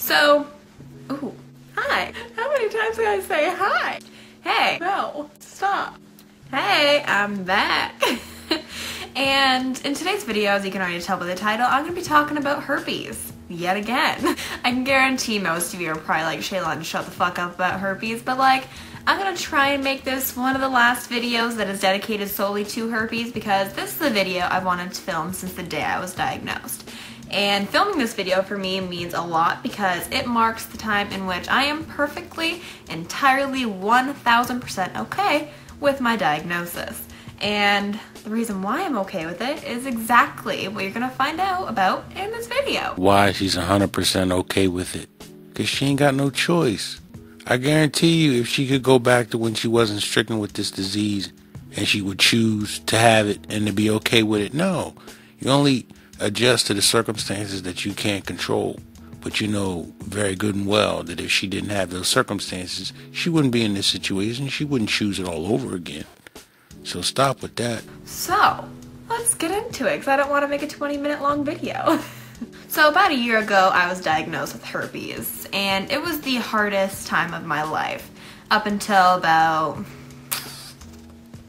So, ooh, hi. How many times can I say hi? Hey. No, stop. Hey, I'm back. And in today's video, as you can already tell by the title, I'm going to be talking about herpes. Yet again. I can guarantee most of you are probably like, Shaylon, shut the fuck up about herpes, but like, I'm gonna try and make this one of the last videos that is dedicated solely to herpes because this is the video I wanted to film since the day I was diagnosed. And filming this video for me means a lot because it marks the time in which I am perfectly, entirely, 1000% okay with my diagnosis. And the reason why I'm okay with it is exactly what you're gonna find out about in this video. Why she's 100% okay with it? Because she ain't got no choice. I guarantee you if she could go back to when she wasn't stricken with this disease and she would choose to have it and to be okay with it, no. You only adjust to the circumstances that you can't control. But you know very good and well that if she didn't have those circumstances, she wouldn't be in this situation. She wouldn't choose it all over again. So stop with that. So, let's get into it because I don't want to make a 20-minute long video. So about a year ago, I was diagnosed with herpes, and it was the hardest time of my life up until about,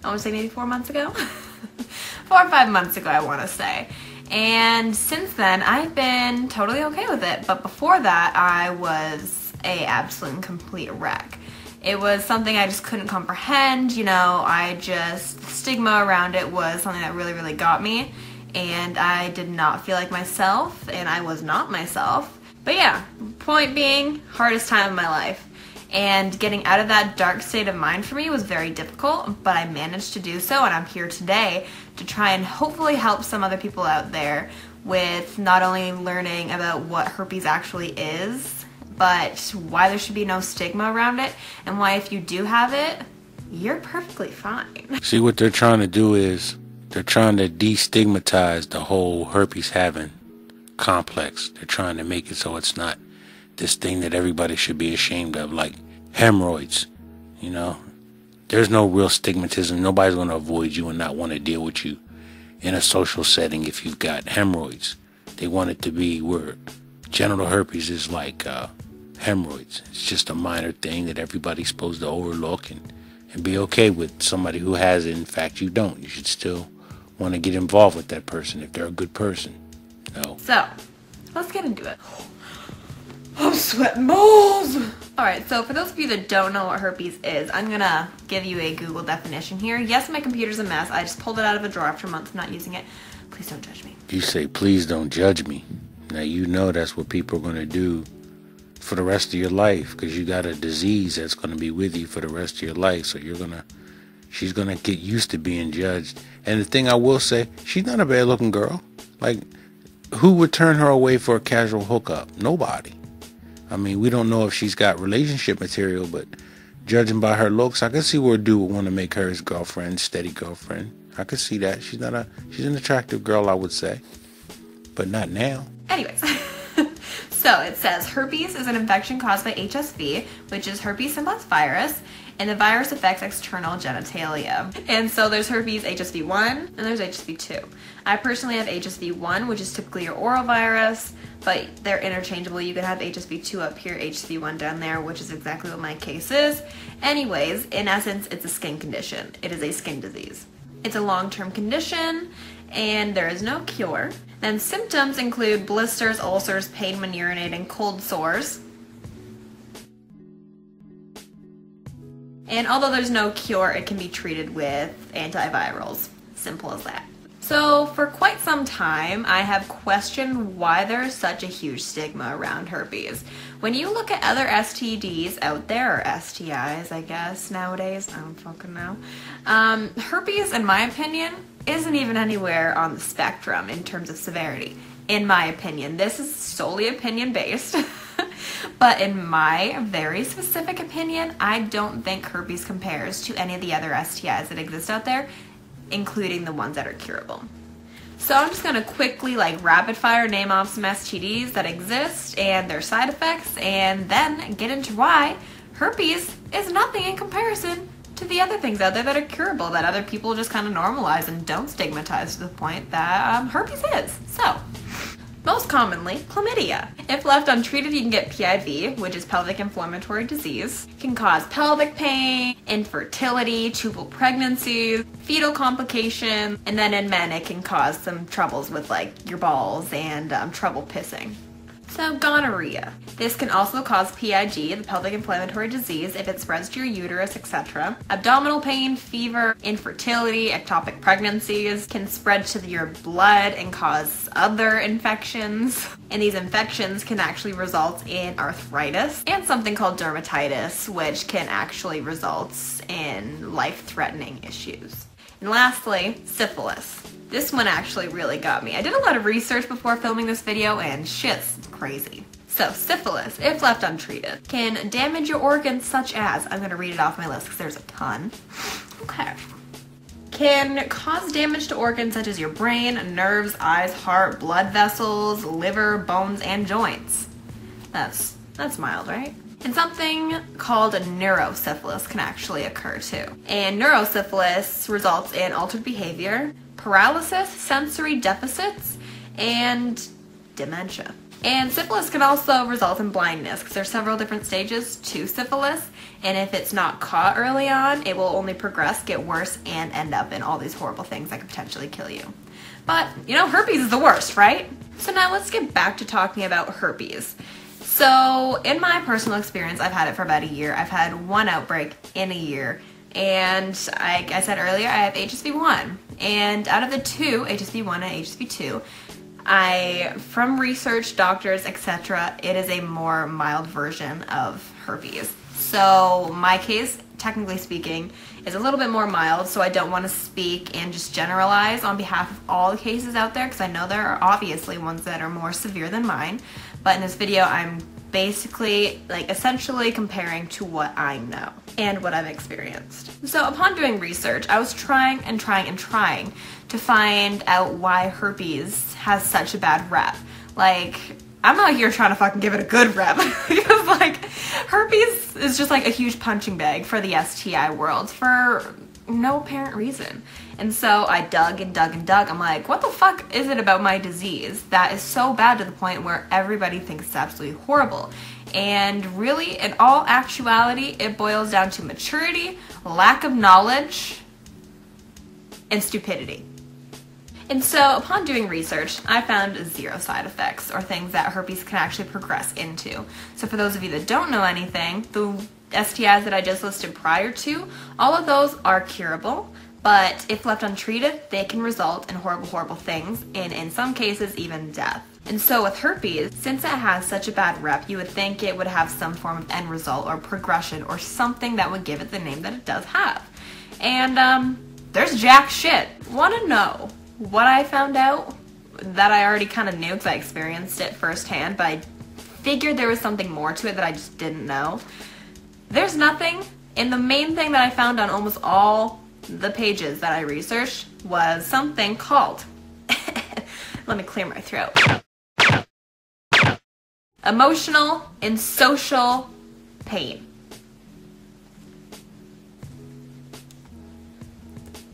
I want to say maybe 4 months ago? 4 or 5 months ago, I want to say. And since then, I've been totally okay with it, but before that, I was a absolute and complete wreck. It was something I just couldn't comprehend, you know, the stigma around it was something that really, really got me. And I did not feel like myself, and I was not myself. But yeah, point being, hardest time of my life. And getting out of that dark state of mind for me was very difficult, but I managed to do so, and I'm here today to try and hopefully help some other people out there with not only learning about what herpes actually is, but why there should be no stigma around it, and why if you do have it, you're perfectly fine. See, what they're trying to do is they're trying to destigmatize the whole herpes having complex. They're trying to make it so it's not this thing that everybody should be ashamed of, like hemorrhoids. You know, there's no real stigmatism. Nobody's going to avoid you and not want to deal with you in a social setting if you've got hemorrhoids. They want it to be where genital herpes is like hemorrhoids. It's just a minor thing that everybody's supposed to overlook and be okay with. Somebody who has it, in fact, you don't. You should still want to get involved with that person if they're a good person. No. So, let's get into it. I'm sweating balls! Alright, so for those of you that don't know what herpes is, I'm gonna give you a Google definition here. Yes, my computer's a mess. I just pulled it out of a drawer after months of not using it. Please don't judge me. You say, please don't judge me. Now you know that's what people are going to do for the rest of your life because you got a disease that's going to be with you for the rest of your life. So she's going to get used to being judged. And the thing I will say, she's not a bad looking girl. Like, who would turn her away for a casual hookup? Nobody. I mean, we don't know if she's got relationship material, but judging by her looks, I can see where a dude would want to make her his girlfriend, steady girlfriend. I could see that. She's an attractive girl, I would say. But not now. Anyways. So it says herpes is an infection caused by HSV, which is herpes simplex virus, and the virus affects external genitalia. And so there's herpes HSV1 and there's HSV2. I personally have HSV1, which is typically your oral virus, but they're interchangeable. You can have HSV2 up here, HSV1 down there, which is exactly what my case is. Anyways, in essence, it's a skin condition. It is a skin disease. It's a long-term condition, and there is no cure. Then symptoms include blisters, ulcers, pain when urinating, cold sores. And although there's no cure, it can be treated with antivirals. Simple as that. So for quite some time, I have questioned why there is such a huge stigma around herpes. When you look at other STDs out there, or STIs, I guess, nowadays, I don't fucking know. Herpes, in my opinion, isn't even anywhere on the spectrum in terms of severity. In my opinion. This is solely opinion-based. But in my very specific opinion, I don't think herpes compares to any of the other STIs that exist out there, including the ones that are curable. So I'm just going to quickly rapid fire name off some STDs that exist and their side effects, and then get into why herpes is nothing in comparison to the other things out there that are curable, that other people just kind of normalize and don't stigmatize to the point that herpes is. So Most commonly, chlamydia. If left untreated, you can get PIV, which is pelvic inflammatory disease. It can cause pelvic pain, infertility, tubal pregnancies, fetal complications, and then in men it can cause some troubles with like your balls and trouble pissing. So gonorrhea. This can also cause PIG, the pelvic inflammatory disease, if it spreads to your uterus, etc. Abdominal pain, fever, infertility, ectopic pregnancies can spread to your blood and cause other infections. And these infections can actually result in arthritis and something called dermatitis, which can actually result in life-threatening issues. And lastly, syphilis. This one actually really got me. I did a lot of research before filming this video and shit's crazy. So syphilis, if left untreated, can damage your organs such as, I'm gonna read it off my list because there's a ton. Okay. Can cause damage to organs such as your brain, nerves, eyes, heart, blood vessels, liver, bones, and joints. That's mild, right? And something called neurosyphilis can actually occur too. And neurosyphilis results in altered behavior, paralysis, sensory deficits, and dementia. And syphilis can also result in blindness because there's several different stages to syphilis, and if it's not caught early on, it will only progress, get worse, and end up in all these horrible things that could potentially kill you. But, you know, herpes is the worst, right? So now let's get back to talking about herpes. So in my personal experience, I've had it for about a year. I've had one outbreak in a year. And like I said earlier, I have HSV-1. And out of the two, HSV-1 and HSV-2, from research, doctors, etc., it is a more mild version of herpes. So my case, technically speaking, is a little bit more mild, so I don't want to speak and just generalize on behalf of all the cases out there, because I know there are obviously ones that are more severe than mine. But in this video, I'm basically, essentially comparing to what I know and what I've experienced. So upon doing research, I was trying to find out why herpes has such a bad rep. I'm out here trying to fucking give it a good rep because herpes is just a huge punching bag for the STI world for no apparent reason. And so I dug and dug and dug. I'm like, what the fuck is it about my disease that is so bad to the point where everybody thinks it's absolutely horrible? And really, in all actuality, it boils down to maturity, lack of knowledge, and stupidity. And so upon doing research, I found 0 side effects or things that herpes can actually progress into. So for those of you that don't know anything, the STIs that I just listed prior to, all of those are curable, but if left untreated, they can result in horrible, horrible things, and in some cases, even death. And so with herpes, since it has such a bad rep, you would think it would have some form of end result or progression or something that would give it the name that it does have. And there's jack shit. Want to know what I found out that I already kind of knew because I experienced it firsthand, but I figured there was something more to it that I just didn't know. There's nothing, and the main thing that I found on almost all the pages that I researched was something called, let me clear my throat, emotional and social pain.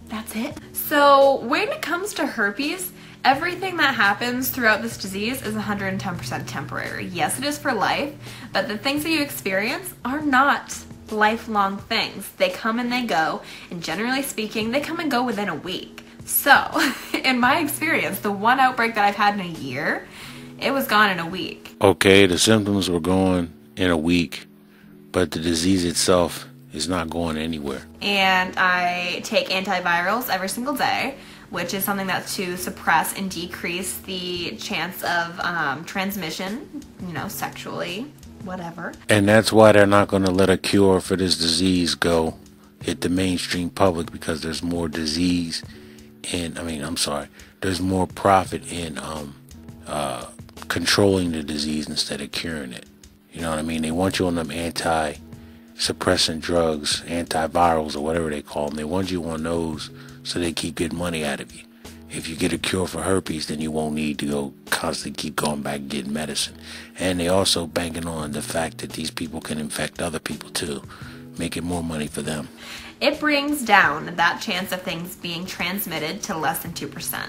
That's it. So when it comes to herpes, everything that happens throughout this disease is 110% temporary. Yes, it is for life, but the things that you experience are not lifelong things. They come and they go, and generally speaking, they come and go within a week. So, in my experience, the one outbreak that I've had in a year, it was gone in a week. Okay, the symptoms were gone in a week, but the disease itself is not going anywhere. And I take antivirals every single day, which is something that's to suppress and decrease the chance of transmission, sexually, whatever. And that's why they're not going to let a cure for this disease go hit the mainstream public, because there's more disease in, there's more profit in controlling the disease instead of curing it. You know what I mean? They want you on them anti-suppressant drugs, antivirals, or whatever they call them. They want you on those so they keep good money out of you. If you get a cure for herpes, then you won't need to go constantly keep going back and getting medicine. And they also banking on the fact that these people can infect other people too, making more money for them. It brings down that chance of things being transmitted to less than 2%.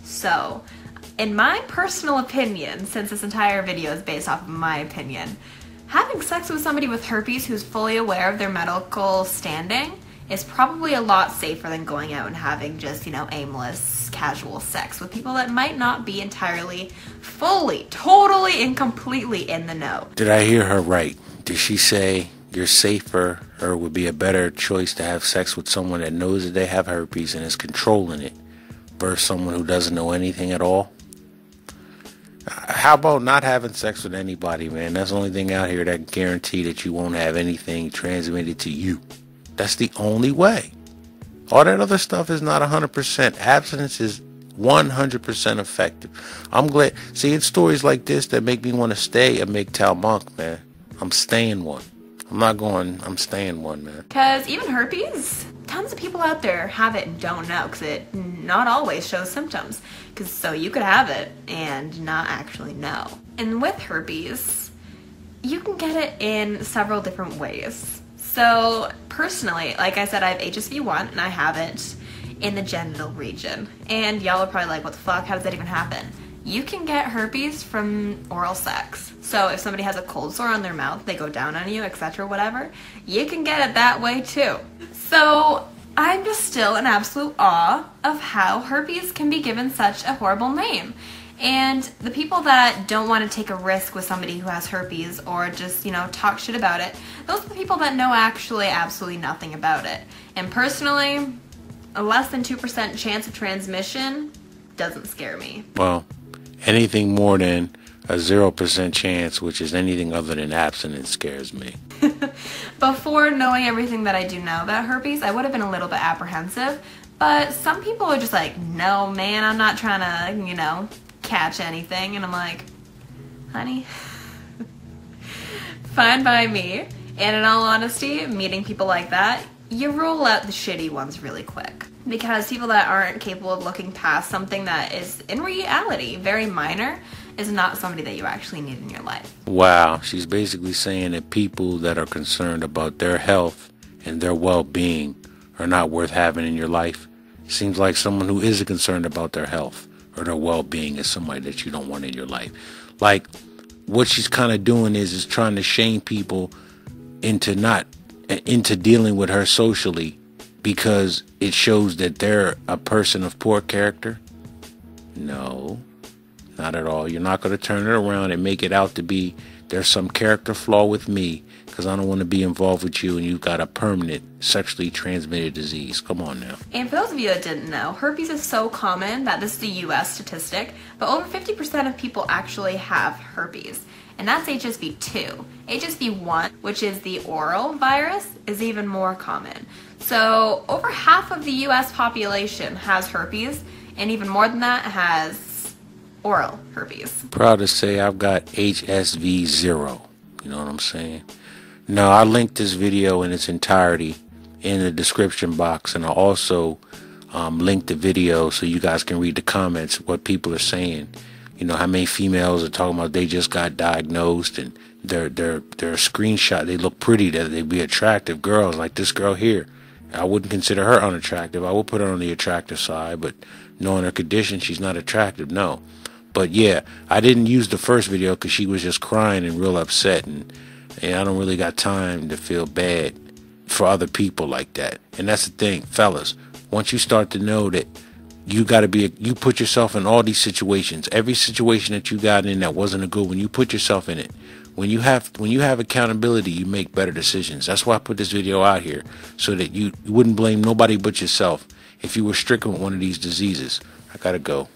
So In my personal opinion, since this entire video is based off of my opinion, having sex with somebody with herpes who's fully aware of their medical standing is probably a lot safer than going out and having just, aimless, casual sex with people that might not be entirely, fully, totally, and completely in the know. Did I hear her right? Did she say you're safer, or would be a better choice to have sex with someone that knows that they have herpes and is controlling it versus someone who doesn't know anything at all? How about not having sex with anybody, man? That's the only thing out here that can guarantee that you won't have anything transmitted to you. That's the only way. All that other stuff is not 100%. Abstinence is 100% effective. I'm glad seeing stories like this that make me want to stay a MGTOW monk, man. I'm staying one. I'm staying one, man. Because even herpes, tons of people out there have it and don't know, because it not always shows symptoms. So you could have it and not actually know. And with herpes, you can get it in several different ways. So personally, like I said, I have HSV1 and I have it in the genital region. And y'all are probably like, what the fuck? How does that even happen? You can get herpes from oral sex. So if somebody has a cold sore on their mouth, they go down on you, etc., whatever, you can get it that way too. So I'm just still in absolute awe of how herpes can be given such a horrible name. And the people that don't want to take a risk with somebody who has herpes or just, talk shit about it, those are the people that know actually absolutely nothing about it. And personally, a less than 2% chance of transmission doesn't scare me. Well, anything more than a 0% chance, which is anything other than abstinence, scares me. Before knowing everything that I do know about herpes, I would have been a little bit apprehensive. But some people are just like, no, man, I'm not trying to, catch anything. And I'm like, honey, fine by me. And in all honesty, meeting people like that, you rule out the shitty ones really quick. Because people that aren't capable of looking past something that is, in reality, very minor, is not somebody that you actually need in your life. Wow, she's basically saying that people that are concerned about their health and their well-being are not worth having in your life. Seems like someone who isn't concerned about their health or their well-being is somebody that you don't want in your life. Like, what she's kind of doing is trying to shame people into dealing with her socially because it shows that they're a person of poor character. No, not at all. You're not going to turn it around and make it out to be there's some character flaw with me because I don't want to be involved with you and you've got a permanent sexually transmitted disease. Come on now. And for those of you that didn't know, herpes is so common that this is a US statistic, but over 50% of people actually have herpes. And that's HSV2. HSV1, which is the oral virus, is even more common. So over half of the US population has herpes, and even more than that has oral herpes. Proud to say I've got HSV0. You know what I'm saying? No, I linked this video in its entirety in the description box, and I also linked the video so you guys can read the comments, what people are saying. How many females are talking about they just got diagnosed and their screenshot, they look pretty, that they'd be attractive girls like this girl here. I wouldn't consider her unattractive. I would put her on the attractive side, but knowing her condition, she's not attractive, no. But yeah, I didn't use the first video because she was just crying and real upset, and I don't really got time to feel bad for other people like that. And that's the thing, fellas. Once you start to know that you put yourself in all these situations, every situation that you got in that wasn't a good one, you put yourself in it. When you have accountability, you make better decisions. That's why I put this video out here, so that you wouldn't blame nobody but yourself if you were stricken with one of these diseases. I gotta go.